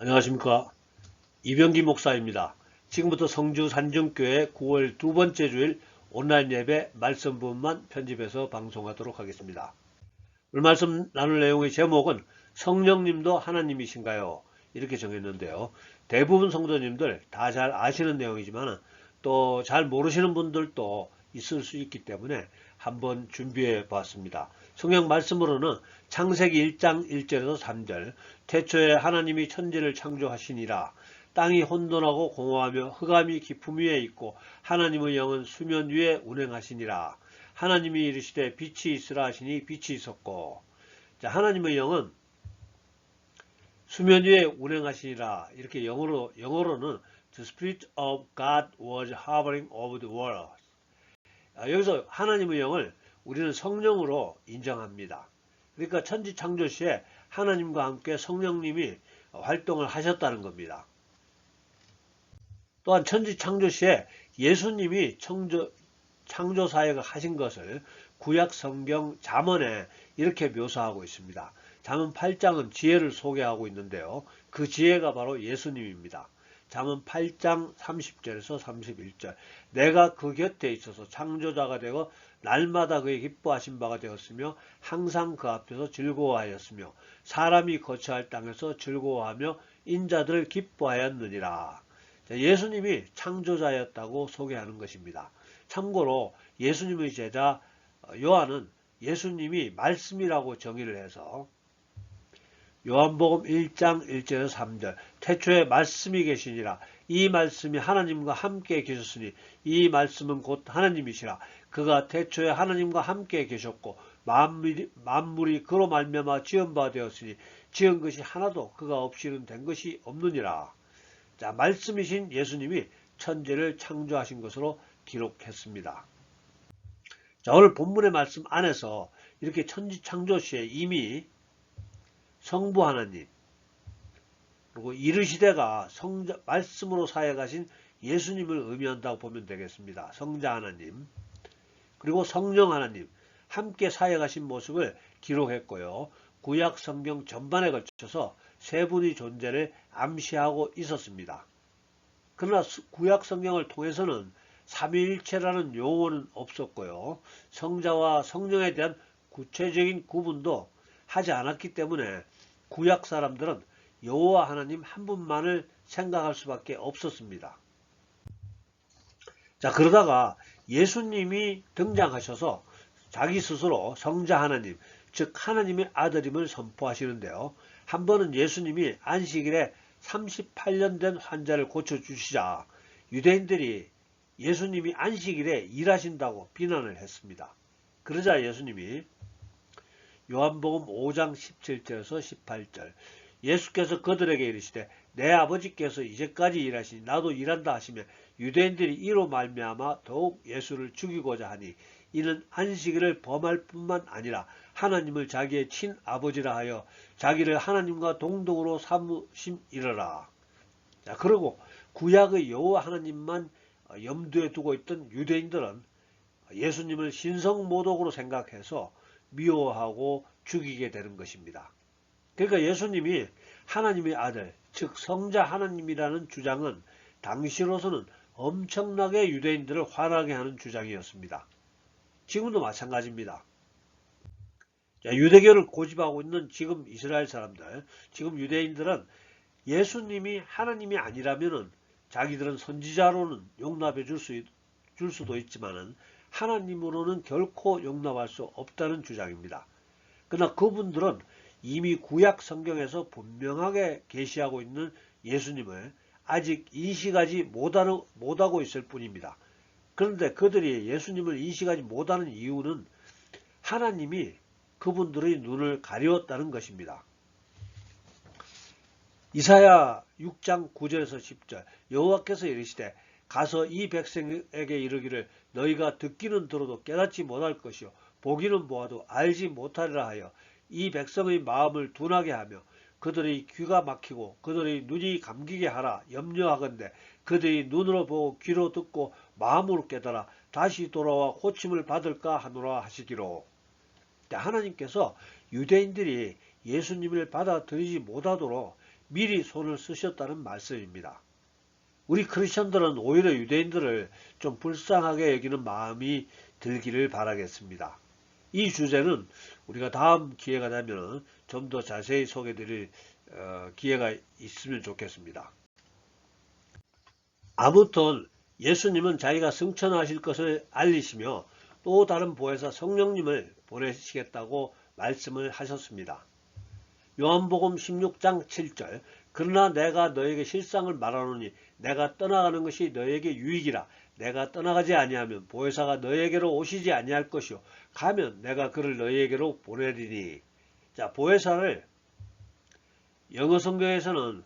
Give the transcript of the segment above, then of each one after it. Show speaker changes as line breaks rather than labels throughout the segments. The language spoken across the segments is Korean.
안녕하십니까. 이병기 목사입니다. 지금부터 성주 산중교회 9월 두 번째 주일 온라인 예배 말씀 부분만 편집해서 방송하도록 하겠습니다. 오늘 말씀 나눌 내용의 제목은 성령님도 하나님이신가요? 이렇게 정했는데요. 대부분 성도님들 다 잘 아시는 내용이지만 또 잘 모르시는 분들도 있을 수 있기 때문에 한번 준비해 보았습니다. 성경 말씀으로는 창세기 1장 1절에서 3절 태초에 하나님이 천지를 창조하시니라. 땅이 혼돈하고 공허하며 흑암이 깊음 위에 있고 하나님의 영은 수면 위에 운행하시니라. 하나님이 이르시되 빛이 있으라 하시니 빛이 있었고. 자, 하나님의 영은 수면 위에 운행하시니라. 이렇게 영어로는 The Spirit of God was hovering over the world. 여기서 하나님의 영을 우리는 성령으로 인정합니다. 그러니까 천지 창조 시에 하나님과 함께 성령님이 활동을 하셨다는 겁니다. 또한 천지 창조 시에 예수님이 창조 사역을 하신 것을 구약 성경 잠언에 이렇게 묘사하고 있습니다. 잠언 8장은 지혜를 소개하고 있는데요. 그 지혜가 바로 예수님입니다. 잠언 8장 30절에서 31절 내가 그 곁에 있어서 창조자가 되고 날마다 그의 기뻐하신 바가 되었으며 항상 그 앞에서 즐거워하였으며 사람이 거처할 땅에서 즐거워하며 인자들을 기뻐하였느니라. 예수님이 창조자였다고 소개하는 것입니다. 참고로 예수님의 제자 요한은 예수님이 말씀이라고 정의를 해서 요한복음 1장 1절에서 3절 태초에 말씀이 계시니라. 이 말씀이 하나님과 함께 계셨으니 이 말씀은 곧 하나님이시라. 그가 태초에 하나님과 함께 계셨고 만물이 그로 말미암아 지은 바 되었으니 지은 것이 하나도 그가 없이는 된 것이 없느니라. 자, 말씀이신 예수님이 천지를 창조하신 것으로 기록했습니다. 자, 오늘 본문의 말씀 안에서 이렇게 천지 창조 시에 이미 성부 하나님, 그리고 이르시되가 말씀으로 사역하신 예수님을 의미한다고 보면 되겠습니다. 성자 하나님, 그리고 성령 하나님, 함께 사역하신 모습을 기록했고요. 구약 성경 전반에 걸쳐서 세 분의 존재를 암시하고 있었습니다. 그러나 구약 성경을 통해서는 삼위일체라는 용어는 없었고요. 성자와 성령에 대한 구체적인 구분도 하지 않았기 때문에 구약 사람들은 여호와 하나님 한 분만을 생각할 수밖에 없었습니다. 자, 그러다가 예수님이 등장하셔서 자기 스스로 성자 하나님, 즉 하나님의 아들임을 선포하시는데요. 한 번은 예수님이 안식일에 38년 된 환자를 고쳐주시자 유대인들이 예수님이 안식일에 일하신다고 비난을 했습니다. 그러자 예수님이 요한복음 5장 17절에서 18절 예수께서 그들에게 이르시되 내 아버지께서 이제까지 일하시니 나도 일한다 하시며 유대인들이 이로 말미암아 더욱 예수를 죽이고자 하니 이는 안식일을 범할 뿐만 아니라 하나님을 자기의 친아버지라 하여 자기를 하나님과 동등으로 삼으심이러라. 자, 그리고 구약의 여호와 하나님만 염두에 두고 있던 유대인들은 예수님을 신성모독으로 생각해서 미워하고 죽이게 되는 것입니다. 그러니까 예수님이 하나님의 아들, 즉 성자 하나님이라는 주장은 당시로서는 엄청나게 유대인들을 화나게 하는 주장이었습니다. 지금도 마찬가지입니다. 자, 유대교를 고집하고 있는 지금 이스라엘 사람들, 지금 유대인들은 예수님이 하나님이 아니라면은 자기들은 선지자로는 용납해 줄 수도 있지만은 하나님으로는 결코 용납할 수 없다는 주장입니다. 그러나 그분들은 이미 구약 성경에서 분명하게 계시하고 있는 예수님을 아직 인식하지 못하고 있을 뿐입니다. 그런데 그들이 예수님을 인식하지 못하는 이유는 하나님이 그분들의 눈을 가리웠다는 것입니다. 이사야 6장 9절에서 10절 여호와께서 이르시되 가서 이 백성에게 이르기를 너희가 듣기는 들어도 깨닫지 못할 것이요 보기는 보아도 알지 못하리라 하여 이 백성의 마음을 둔하게 하며 그들의 귀가 막히고 그들의 눈이 감기게 하라 염려하건대 그들이 눈으로 보고 귀로 듣고 마음으로 깨달아 다시 돌아와 고침을 받을까 하노라 하시기로. 하나님께서 유대인들이 예수님을 받아들이지 못하도록 미리 손을 쓰셨다는 말씀입니다. 우리 크리스천들은 오히려 유대인들을 좀 불쌍하게 여기는 마음이 들기를 바라겠습니다. 이 주제는 우리가 다음 기회가 되면 좀 더 자세히 소개드릴 기회가 있으면 좋겠습니다. 아무튼 예수님은 자기가 승천하실 것을 알리시며 또 다른 보혜사 성령님을 보내시겠다고 말씀을 하셨습니다. 요한복음 16장 7절 그러나 내가 너에게 실상을 말하노니 내가 떠나가는 것이 너에게 유익이라. 내가 떠나가지 아니하면 보혜사가 너에게로 오시지 아니할 것이요 가면 내가 그를 너에게로 보내리니. 자, 보혜사를 영어 성경에서는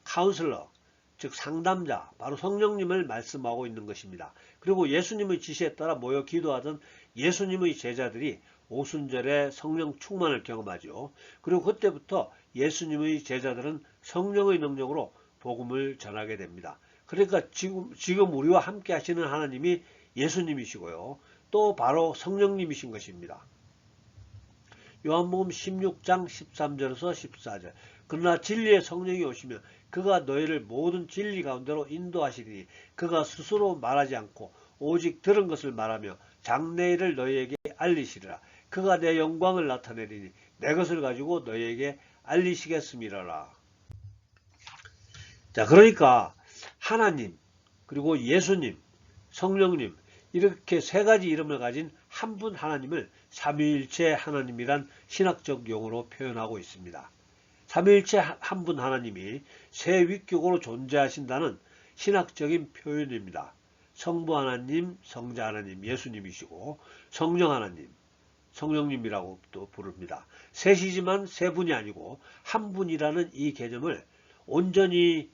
카운슬러, 즉 상담자, 바로 성령님을 말씀하고 있는 것입니다. 그리고 예수님의 지시에 따라 모여 기도하던 예수님의 제자들이 오순절에 성령 충만을 경험하죠. 그리고 그때부터 예수님의 제자들은 성령의 능력으로 복음을 전하게 됩니다. 그러니까 지금 우리와 함께 하시는 하나님이 예수님이시고요. 또 바로 성령님이신 것입니다. 요한복음 16장 13절에서 14절 그러나 진리의 성령이 오시면 그가 너희를 모든 진리 가운데로 인도하시리니 그가 스스로 말하지 않고 오직 들은 것을 말하며 장래일을 너희에게 알리시리라. 그가 내 영광을 나타내리니 내 것을 가지고 너희에게 알리시겠음이라라. 자, 그러니까 하나님, 그리고 예수님, 성령님 이렇게 세 가지 이름을 가진 한 분 하나님을 삼위일체 하나님이란 신학적 용어로 표현하고 있습니다. 삼위일체 한 분 하나님이 세 위격으로 존재하신다는 신학적인 표현입니다. 성부 하나님, 성자 하나님, 예수님이시고 성령 하나님, 성령님이라고 또 부릅니다. 셋이지만 세 분이 아니고 한 분이라는 이 개념을 온전히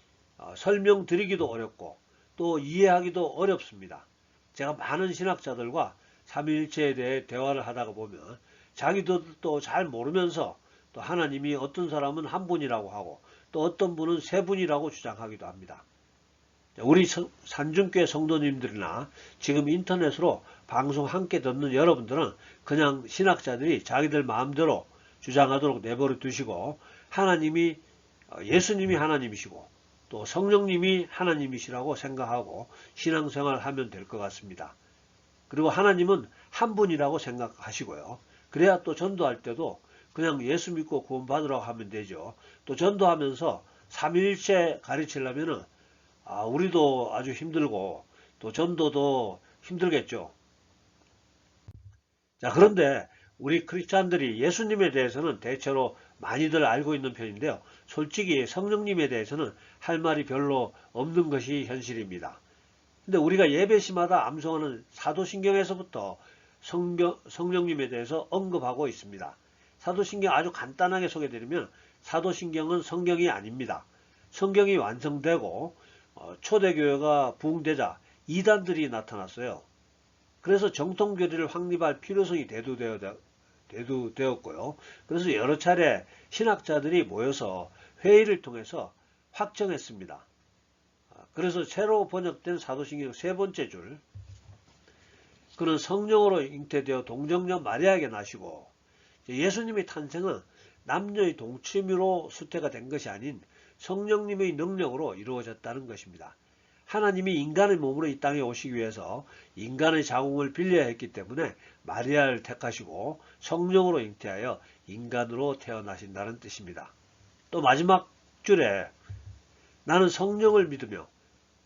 설명드리기도 어렵고 또 이해하기도 어렵습니다. 제가 많은 신학자들과 삼위일체에 대해 대화를 하다가 보면 자기들도 잘 모르면서 또 하나님이 어떤 사람은 한 분이라고 하고 또 어떤 분은 세 분이라고 주장하기도 합니다. 우리 산중교회 성도님들이나 지금 인터넷으로 방송 함께 듣는 여러분들은 그냥 신학자들이 자기들 마음대로 주장하도록 내버려 두시고 하나님이 예수님이 하나님이시고 또 성령님이 하나님이시라고 생각하고 신앙생활을 하면 될 것 같습니다. 그리고 하나님은 한 분이라고 생각하시고요. 그래야 또 전도할 때도 그냥 예수 믿고 구원 받으라고 하면 되죠. 또 전도하면서 삼위일체 가르치려면은 우리도 아주 힘들고 또 전도도 힘들겠죠. 자, 그런데 우리 크리스찬들이 예수님에 대해서는 대체로 많이들 알고 있는 편인데요. 솔직히 성령님에 대해서는 할 말이 별로 없는 것이 현실입니다. 근데 우리가 예배시마다 암송하는 사도신경에서부터 성령님에 대해서 언급하고 있습니다. 사도신경 아주 간단하게 소개드리면 사도신경은 성경이 아닙니다. 성경이 완성되고 초대교회가 부흥되자 이단들이 나타났어요. 그래서 정통교리를 확립할 필요성이 대두되었고요. 그래서 여러 차례 신학자들이 모여서 회의를 통해서 확정했습니다. 그래서 새로 번역된 사도신경 세 번째 줄, 그는 성령으로 잉태되어 동정녀 마리아에게 나시고, 예수님의 탄생은 남녀의 동침으로 수태가 된 것이 아닌 성령님의 능력으로 이루어졌다는 것입니다. 하나님이 인간의 몸으로 이 땅에 오시기 위해서 인간의 자궁을 빌려야 했기 때문에 마리아를 택하시고 성령으로 잉태하여 인간으로 태어나신다는 뜻입니다. 또 마지막 줄에 나는 성령을 믿으며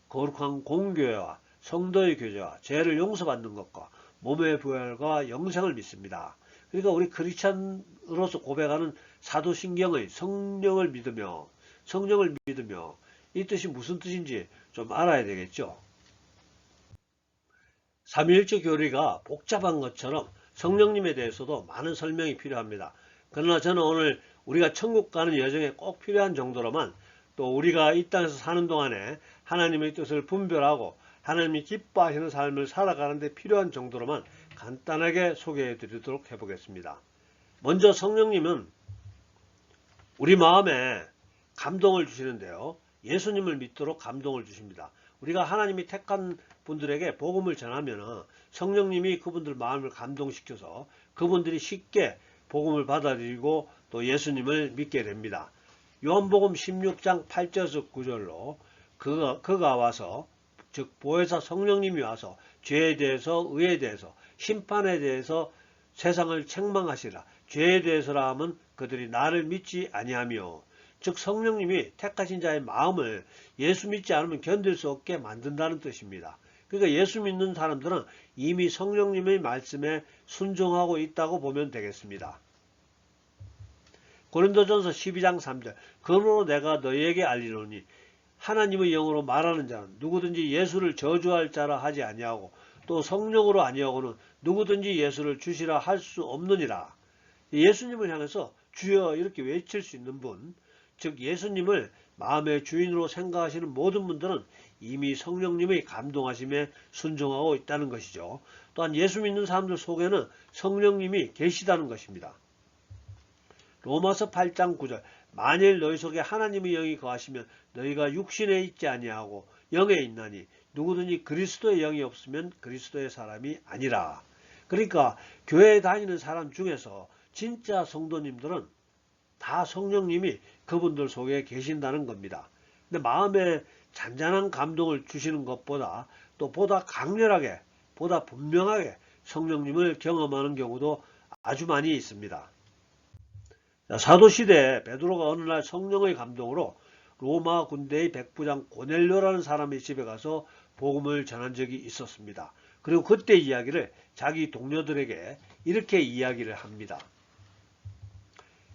거룩한 공교회와 성도의 교제와 죄를 용서받는 것과 몸의 부활과 영생을 믿습니다. 그러니까 우리 크리스찬으로서 고백하는 사도신경의 성령을 믿으며 이 뜻이 무슨 뜻인지 좀 알아야 되겠죠. 삼위일체 교리가 복잡한 것처럼 성령님에 대해서도 많은 설명이 필요합니다. 그러나 저는 오늘 우리가 천국 가는 여정에 꼭 필요한 정도로만 또 우리가 이 땅에서 사는 동안에 하나님의 뜻을 분별하고 하나님이 기뻐하시는 삶을 살아가는 데 필요한 정도로만 간단하게 소개해 드리도록 해보겠습니다. 먼저 성령님은 우리 마음에 감동을 주시는데요. 예수님을 믿도록 감동을 주십니다. 우리가 하나님이 택한 분들에게 복음을 전하면 성령님이 그분들 마음을 감동시켜서 그분들이 쉽게 복음을 받아들이고 또 예수님을 믿게 됩니다. 요한복음 16장 8절에서 9절로 그가 와서, 즉 보혜사 성령님이 와서 죄에 대해서, 의에 대해서, 심판에 대해서 세상을 책망하시라. 죄에 대해서라 하면 그들이 나를 믿지 아니하며, 즉 성령님이 택하신 자의 마음을 예수 믿지 않으면 견딜 수 없게 만든다는 뜻입니다. 그러니까 예수 믿는 사람들은 이미 성령님의 말씀에 순종하고 있다고 보면 되겠습니다. 고린도전서 12장 3절, 그러므로 내가 너희에게 알리노니 하나님의 영으로 말하는 자는 누구든지 예수를 저주할 자라 하지 아니하고 또 성령으로 아니하고는 누구든지 예수를 주시라 할 수 없느니라. 예수님을 향해서 주여 이렇게 외칠 수 있는 분, 즉 예수님을 마음의 주인으로 생각하시는 모든 분들은 이미 성령님의 감동하심에 순종하고 있다는 것이죠. 또한 예수 믿는 사람들 속에는 성령님이 계시다는 것입니다. 로마서 8장 9절, 만일 너희 속에 하나님의 영이 거하시면 너희가 육신에 있지 아니하고 영에 있나니 누구든지 그리스도의 영이 없으면 그리스도의 사람이 아니라. 그러니까 교회에 다니는 사람 중에서 진짜 성도님들은 다 성령님이 그분들 속에 계신다는 겁니다. 근데 마음에 잔잔한 감동을 주시는 것보다 또 보다 강렬하게, 보다 분명하게 성령님을 경험하는 경우도 아주 많이 있습니다. 사도시대에 베드로가 어느 날 성령의 감동으로 로마 군대의 백부장 고넬료라는 사람의 집에 가서 복음을 전한 적이 있었습니다. 그리고 그때 이야기를 자기 동료들에게 이렇게 이야기를 합니다.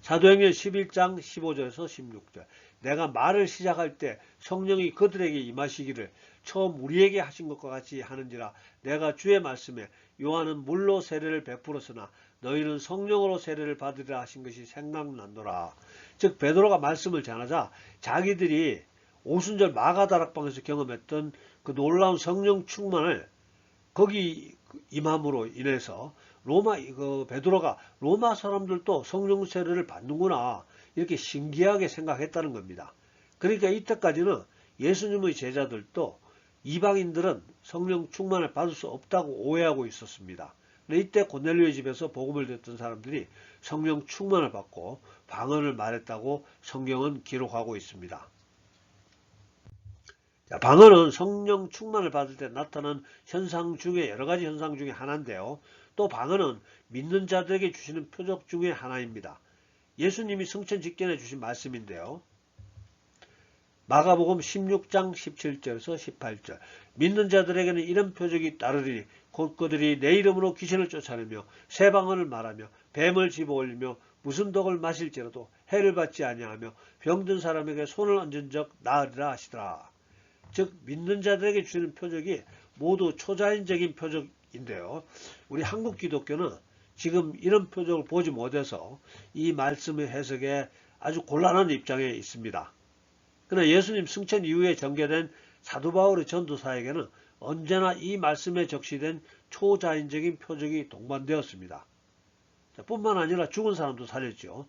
사도행전 11장 15절에서 16절, 내가 말을 시작할 때 성령이 그들에게 임하시기를 처음 우리에게 하신 것과 같이 하는지라. 내가 주의 말씀에 요한은 물로 세례를 베풀었으나 너희는 성령으로 세례를 받으리라 하신 것이 생각난노라. 즉 베드로가 말씀을 전하자 자기들이 오순절 마가다락방에서 경험했던 그 놀라운 성령 충만을 거기 임함으로 인해서 베드로가 로마 사람들도 성령 세례를 받는구나 이렇게 신기하게 생각했다는 겁니다. 그러니까 이때까지는 예수님의 제자들도 이방인들은 성령 충만을 받을 수 없다고 오해하고 있었습니다. 근데 이때 고넬료의 집에서 복음을 듣던 사람들이 성령 충만을 받고 방언을 말했다고 성경은 기록하고 있습니다. 자, 방언은 성령 충만을 받을 때 나타나는 현상 중에 여러 가지 현상 중에 하나인데요. 또 방언은 믿는 자들에게 주시는 표적 중에 하나입니다. 예수님이 승천 직전에 주신 말씀인데요. 마가복음 16장 17절에서 18절, 믿는 자들에게는 이런 표적이 따르리니 곧 그들이 내 이름으로 귀신을 쫓아내며 새 방언을 말하며 뱀을 집어올리며 무슨 독을 마실지라도 해를 받지 아니하며 병든 사람에게 손을 얹은 적 나으리라 하시더라. 즉 믿는 자들에게 주시는 표적이 모두 초자연적인 표적인데요. 우리 한국 기독교는 지금 이런 표적을 보지 못해서 이 말씀의 해석에 아주 곤란한 입장에 있습니다. 그러나 예수님 승천 이후에 전개된 사도 바울의 전도사에게는 언제나 이 말씀에 적시된 초자연적인 표적이 동반되었습니다. 뿐만 아니라 죽은 사람도 살렸죠.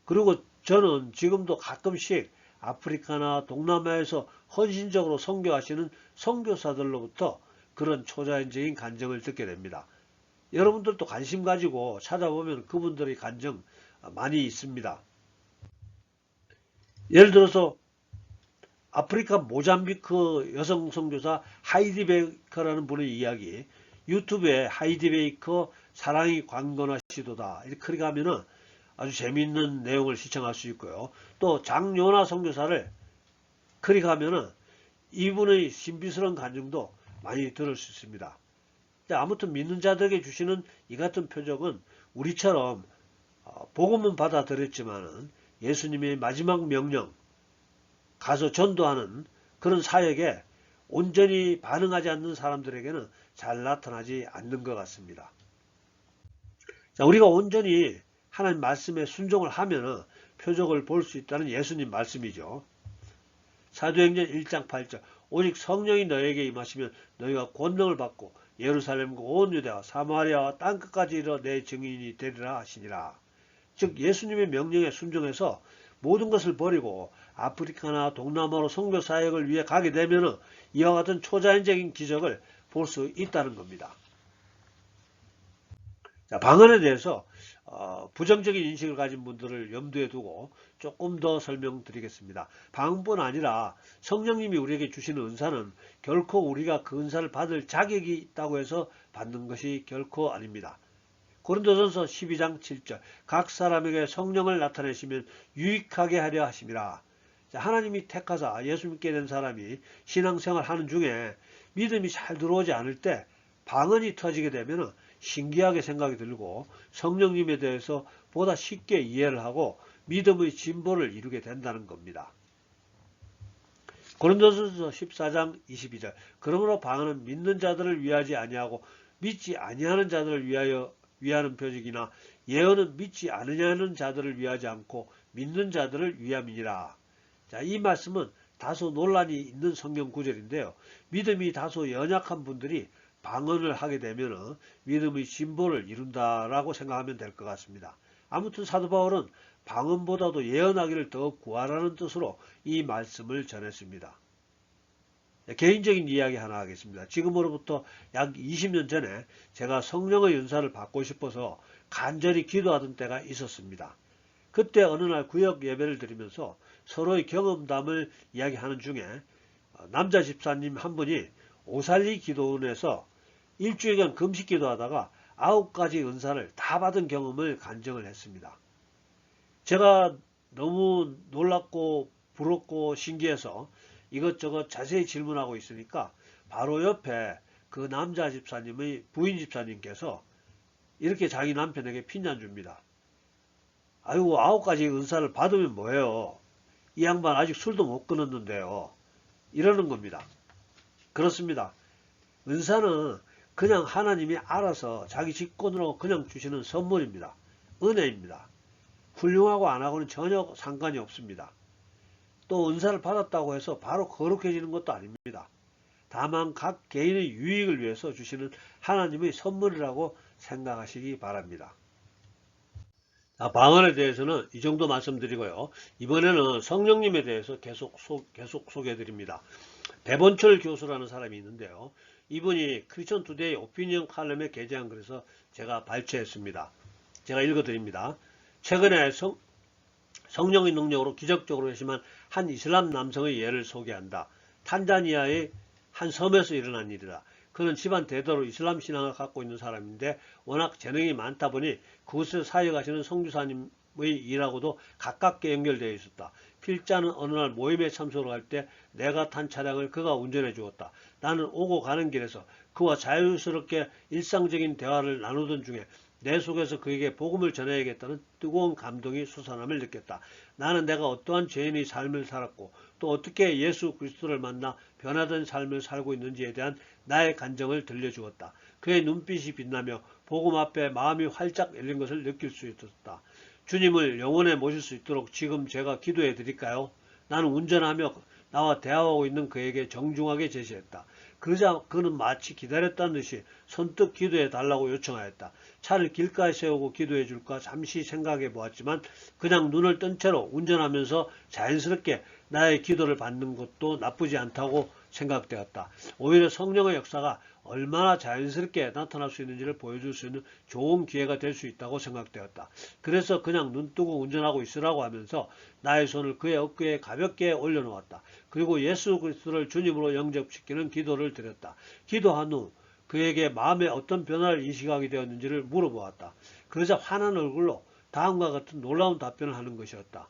그리고 저는 지금도 가끔씩 아프리카나 동남아에서 헌신적으로 선교하시는 선교사들로부터 그런 초자연적인 간증을 듣게 됩니다. 여러분들도 관심 가지고 찾아보면 그분들의 간증 많이 있습니다. 예를 들어서 아프리카 모잠비크 여성 선교사 하이디 베이커라는 분의 이야기, 유튜브에 하이디 베이커 사랑이 광건하시도다 이렇게 클릭하면은 아주 재미있는 내용을 시청할 수 있고요. 또 장요나 선교사를 클릭하면은 이분의 신비스러운 간증도 많이 들을 수 있습니다. 아무튼 믿는 자들에게 주시는 이 같은 표적은 우리처럼 복음은 받아들였지만은 예수님의 마지막 명령, 가서 전도하는 그런 사역에 온전히 반응하지 않는 사람들에게는 잘 나타나지 않는 것 같습니다. 자, 우리가 온전히 하나님 말씀에 순종을 하면 표적을 볼 수 있다는 예수님 말씀이죠. 사도행전 1장 8절, 오직 성령이 너에게 임하시면 너희가 권능을 받고 예루살렘과 온 유대와 사마리아와 땅끝까지 이르러 내 증인이 되리라 하시니라. 즉 예수님의 명령에 순종해서 모든 것을 버리고 아프리카나 동남아로 선교 사역을 위해 가게 되면 이와 같은 초자연적인 기적을 볼 수 있다는 겁니다. 자, 방언에 대해서 부정적인 인식을 가진 분들을 염두에 두고 조금 더 설명드리겠습니다. 방언뿐 아니라 성령님이 우리에게 주시는 은사는 결코 우리가 그 은사를 받을 자격이 있다고 해서 받는 것이 결코 아닙니다. 고린도전서 12장 7절 각 사람에게 성령을 나타내시면 유익하게 하려 하심이라. 하나님이 택하사 예수 믿게 된 사람이 신앙생활 하는 중에 믿음이 잘 들어오지 않을 때 방언이 터지게 되면 신기하게 생각이 들고 성령님에 대해서 보다 쉽게 이해를 하고 믿음의 진보를 이루게 된다는 겁니다. 고린도전서 14장 22절 그러므로 방언은 믿는 자들을 위하지 아니하고 믿지 아니하는 자들을 위하는 표적이나 예언은 믿지 않으냐는 자들을 위하지 않고 믿는 자들을 위함이니라. 자, 이 말씀은 다소 논란이 있는 성경 구절인데요. 믿음이 다소 연약한 분들이 방언을 하게 되면 믿음의 진보를 이룬다라고 생각하면 될 것 같습니다. 아무튼 사도 바울은 방언보다도 예언하기를 더 구하라는 뜻으로 이 말씀을 전했습니다. 개인적인 이야기 하나 하겠습니다. 지금으로부터 약 20년 전에 제가 성령의 은사를 받고 싶어서 간절히 기도하던 때가 있었습니다. 그때 어느 날 구역 예배를 드리면서 서로의 경험담을 이야기하는 중에 남자 집사님 한 분이 오살리 기도원에서 일주일간 금식 기도하다가 9가지 은사를 다 받은 경험을 간증을 했습니다. 제가 너무 놀랍고 부럽고 신기해서 이것저것 자세히 질문하고 있으니까 바로 옆에 그 남자 집사님의 부인 집사님께서 이렇게 자기 남편에게 핀잔 줍니다. 아이고 9가지 은사를 받으면 뭐예요? 이 양반 아직 술도 못 끊었는데요. 이러는 겁니다. 그렇습니다. 은사는 그냥 하나님이 알아서 자기 직권으로 그냥 주시는 선물입니다. 은혜입니다. 훌륭하고 안 하고는 전혀 상관이 없습니다. 또 은사를 받았다고 해서 바로 거룩해지는 것도 아닙니다. 다만 각 개인의 유익을 위해서 주시는 하나님의 선물이라고 생각하시기 바랍니다. 방언에 대해서는 이 정도 말씀드리고요. 이번에는 성령님에 대해서 계속 소개해드립니다. 배본철 교수라는 사람이 있는데요. 이분이 크리스천 투데이 오피니언 칼럼에 게재한 글에서 제가 발췌했습니다. 제가 읽어드립니다. 최근에 성령의 능력으로 기적적으로 회심한 한 이슬람 남성의 예를 소개한다. 탄자니아의 한 섬에서 일어난 일이다. 그는 집안 대대로 이슬람 신앙을 갖고 있는 사람인데 워낙 재능이 많다 보니 그곳에서 사역하시는 성주사님의 일하고도 가깝게 연결되어 있었다. 필자는 어느 날 모임에 참석을 할 때 내가 탄 차량을 그가 운전해 주었다. 나는 오고 가는 길에서 그와 자유스럽게 일상적인 대화를 나누던 중에 내 속에서 그에게 복음을 전해야겠다는 뜨거운 감동이 솟아남을 느꼈다. 나는 내가 어떠한 죄인의 삶을 살았고 또 어떻게 예수 그리스도를 만나 변화된 삶을 살고 있는지에 대한 나의 간정을 들려주었다. 그의 눈빛이 빛나며 복음 앞에 마음이 활짝 열린 것을 느낄 수 있었다. 주님을 영원에 모실 수 있도록 지금 제가 기도해 드릴까요? 나는 운전하며 나와 대화하고 있는 그에게 정중하게 제시했다. 그러자 그는 마치 기다렸다는 듯이 선뜻 기도해 달라고 요청하였다. 차를 길가에 세우고 기도해 줄까 잠시 생각해 보았지만 그냥 눈을 뜬 채로 운전하면서 자연스럽게 나의 기도를 받는 것도 나쁘지 않다고 생각되었다. 오히려 성령의 역사가 얼마나 자연스럽게 나타날 수 있는지를 보여줄 수 있는 좋은 기회가 될 수 있다고 생각되었다. 그래서 그냥 눈 뜨고 운전하고 있으라고 하면서 나의 손을 그의 어깨에 가볍게 올려놓았다. 그리고 예수 그리스도를 주님으로 영접시키는 기도를 드렸다. 기도한 후 그에게 마음에 어떤 변화를 인식하게 되었는지를 물어보았다. 그러자 환한 얼굴로 다음과 같은 놀라운 답변을 하는 것이었다.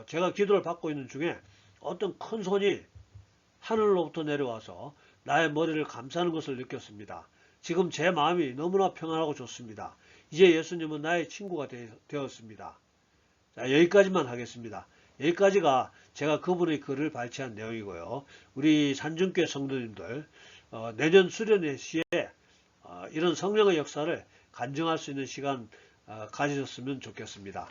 제가 기도를 받고 있는 중에 어떤 큰 손이 하늘로부터 내려와서 나의 머리를 감싸는 것을 느꼈습니다. 지금 제 마음이 너무나 평안하고 좋습니다. 이제 예수님은 나의 친구가 되었습니다. 자, 여기까지만 하겠습니다. 여기까지가 제가 그분의 글을 발췌한 내용이고요. 우리 산중교회 성도님들 내년 수련회 시에 이런 성령의 역사를 간증할 수 있는 시간 가지셨으면 좋겠습니다.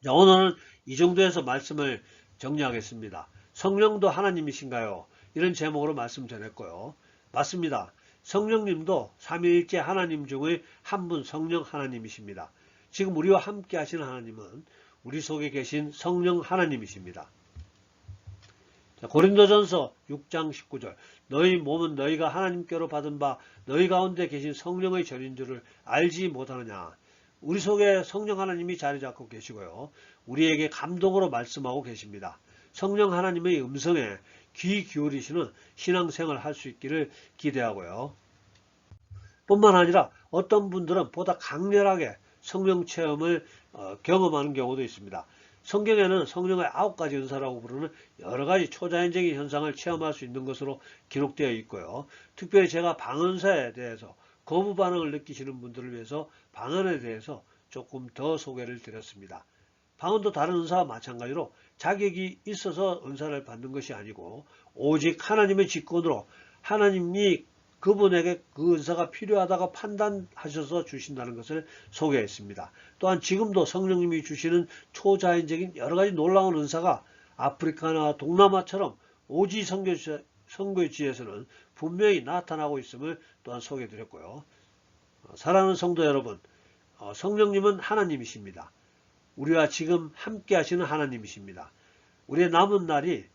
자, 오늘은 이 정도에서 말씀을 정리하겠습니다. 성령도 하나님이신가요? 이런 제목으로 말씀 전했고요. 맞습니다. 성령님도 삼위일체 하나님 중의 한 분 성령 하나님이십니다. 지금 우리와 함께 하시는 하나님은 우리 속에 계신 성령 하나님이십니다. 고린도전서 6장 19절 너희 몸은 너희가 하나님께로 받은 바 너희 가운데 계신 성령의 전인 줄을 알지 못하느냐. 우리 속에 성령 하나님이 자리 잡고 계시고요. 우리에게 감동으로 말씀하고 계십니다. 성령 하나님의 음성에 귀 기울이시는 신앙생활을 할 수 있기를 기대하고요. 뿐만 아니라 어떤 분들은 보다 강렬하게 성령 체험을 경험하는 경우도 있습니다. 성경에는 성령의 9가지 은사라고 부르는 여러가지 초자연적인 현상을 체험할 수 있는 것으로 기록되어 있고요. 특별히 제가 방언사에 대해서 거부 반응을 느끼시는 분들을 위해서 방언에 대해서 조금 더 소개를 드렸습니다. 방언도 다른 은사와 마찬가지로 자격이 있어서 은사를 받는 것이 아니고 오직 하나님의 직권으로 하나님이 그분에게 그 은사가 필요하다고 판단하셔서 주신다는 것을 소개했습니다. 또한 지금도 성령님이 주시는 초자연적인 여러가지 놀라운 은사가 아프리카나 동남아처럼 오지 선교지에서는 분명히 나타나고 있음을 또한 소개해드렸고요. 사랑하는 성도 여러분, 성령님은 하나님이십니다. 우리와 지금 함께 하시는 하나님이십니다. 우리의 남은 날이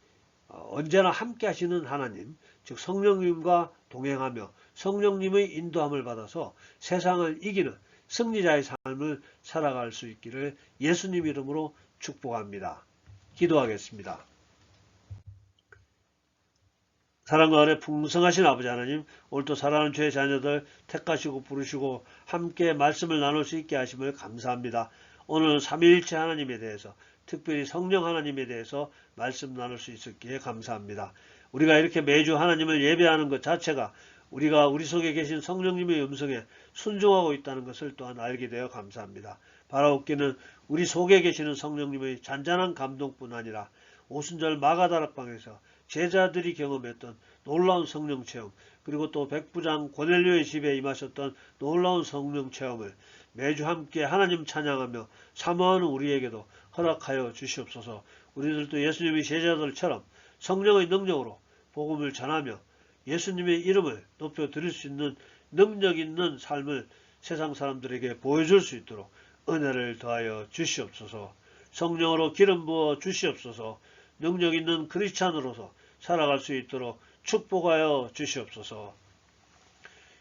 언제나 함께 하시는 하나님, 즉 성령님과 동행하며 성령님의 인도함을 받아서 세상을 이기는 승리자의 삶을 살아갈 수 있기를 예수님 이름으로 축복합니다. 기도하겠습니다. 사랑과 은혜 풍성하신 아버지 하나님, 오늘도 사랑하는 주의 자녀들 택하시고 부르시고 함께 말씀을 나눌 수 있게 하심을 감사합니다. 오늘 삼위일체 하나님에 대해서, 특별히 성령 하나님에 대해서 말씀 나눌 수 있었기에 감사합니다. 우리가 이렇게 매주 하나님을 예배하는 것 자체가 우리가 우리 속에 계신 성령님의 음성에 순종하고 있다는 것을 또한 알게 되어 감사합니다. 바라옵기는 우리 속에 계시는 성령님의 잔잔한 감동뿐 아니라 오순절 마가다락방에서 제자들이 경험했던 놀라운 성령 체험, 그리고 또 백부장 고넬료의 집에 임하셨던 놀라운 성령 체험을 매주 함께 하나님 찬양하며 사모하는 우리에게도 허락하여 주시옵소서. 우리들도 예수님의 제자들처럼 성령의 능력으로 복음을 전하며 예수님의 이름을 높여 드릴 수 있는 능력 있는 삶을 세상 사람들에게 보여줄 수 있도록 은혜를 더하여 주시옵소서. 성령으로 기름 부어 주시옵소서. 능력 있는 크리스찬으로서 살아갈 수 있도록 축복하여 주시옵소서.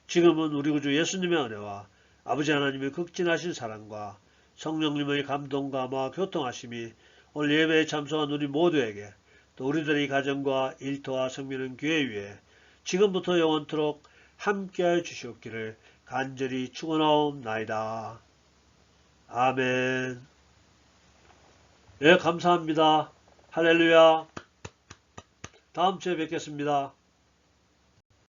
지금은 우리 구주 예수님의 은혜와 아버지 하나님의 극진하신 사랑과 성령님의 감동과 아마 교통하심이 오늘 예배에 참석한 우리 모두에게, 또 우리들의 가정과 일터와 성민은 교회 위에 지금부터 영원토록 함께하여 주시옵기를 간절히 축원하옵나이다. 아멘. 네, 감사합니다. 할렐루야. 다음 주에 뵙겠습니다.